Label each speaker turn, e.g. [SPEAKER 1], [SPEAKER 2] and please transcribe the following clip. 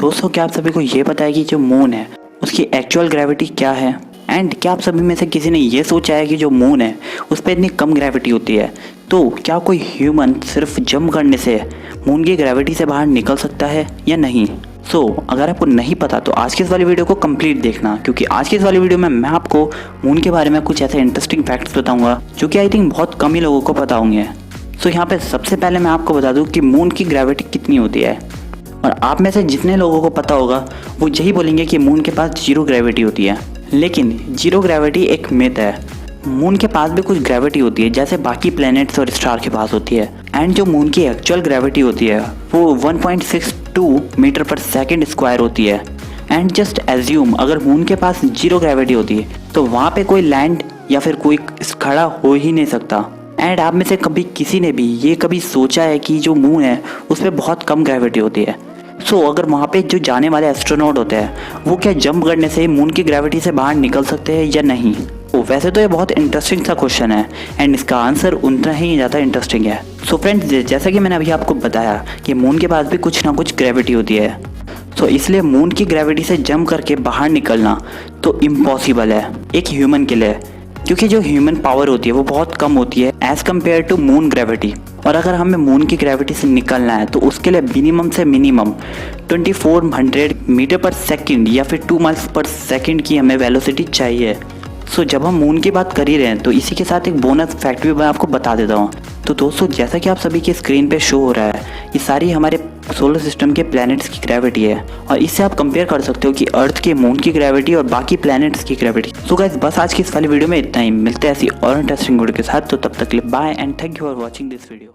[SPEAKER 1] दोस्तों, क्या आप सभी को ये पता है कि जो मून है उसकी एक्चुअल ग्रेविटी क्या है? एंड क्या आप सभी में से किसी ने ये सोचा है कि जो मून है उस पर इतनी कम ग्रेविटी होती है, तो क्या कोई ह्यूमन सिर्फ जंप करने से मून की ग्रेविटी से बाहर निकल सकता है या नहीं? अगर आपको नहीं पता तो आज की इस वाली वीडियो को कंप्लीट देखना, क्योंकि आज की इस वाली वीडियो में मैं आपको मून के बारे में कुछ ऐसे इंटरेस्टिंग फैक्ट्स बताऊंगा जो कि आई थिंक बहुत कम ही लोगों को पता होंगे। यहाँ पे सबसे पहले मैं आपको बता दूं कि मून की ग्रेविटी कितनी होती है, और आप में से जितने लोगों को पता होगा वो यही बोलेंगे कि मून के पास जीरो ग्रेविटी होती है। लेकिन जीरो ग्रेविटी एक मिथ है। मून के पास भी कुछ ग्रेविटी होती है जैसे बाकी प्लैनेट्स और स्टार के पास होती है। एंड जो मून की एक्चुअल ग्रेविटी होती है वो 1.62 मीटर पर सेकेंड स्क्वायर होती है। एंड जस्ट एज्यूम अगर मून के पास जीरो ग्रेविटी होती है तो वहाँ पे कोई लैंड या फिर कोई खड़ा हो ही नहीं सकता। एंड आप में से कभी किसी ने भी ये कभी सोचा है कि जो मून है उस पर बहुत कम ग्रेविटी होती है? अगर वहाँ पे जो जाने वाले एस्ट्रोनॉट होते हैं वो क्या जंप करने से मून की ग्रेविटी से बाहर निकल सकते हैं या नहीं? वैसे तो ये बहुत इंटरेस्टिंग सा क्वेश्चन है एंड इसका आंसर उतना ही ज़्यादा इंटरेस्टिंग है। फ्रेंड्स, जैसा कि मैंने अभी आपको बताया कि मून के पास भी कुछ ना कुछ ग्रेविटी होती है, इसलिए मून की ग्रेविटी से जंप करके बाहर निकलना तो इम्पॉसिबल है एक ह्यूमन के लिए, क्योंकि जो ह्यूमन पावर होती है वो बहुत कम होती है as compared to moon gravity. और अगर हमें मून की ग्रेविटी से निकलना है तो उसके लिए मिनिमम से मिनिमम 2400 मीटर पर सेकंड या फिर 2 माइल्स पर सेकंड की हमें वेलोसिटी चाहिए। जब हम मून की बात कर ही रहे हैं तो इसी के साथ एक बोनस फैक्ट भी मैं आपको बता देता हूँ। दोस्तों, जैसा कि आप सभी की स्क्रीन पे शो हो रहा है, ये सारी हमारे सोलर सिस्टम के प्लैनेट्स की ग्रेविटी है, और इससे आप कंपेयर कर सकते हो कि अर्थ के मून की ग्रेविटी और बाकी प्लैनेट्स की ग्रेविटी। गाइस, बस आज की इस वाली वीडियो में इतना ही। मिलते हैं ऐसी और इंटरेस्टिंग वीडियो के साथ, तो तब तक के लिए bye and thank you for watching this video.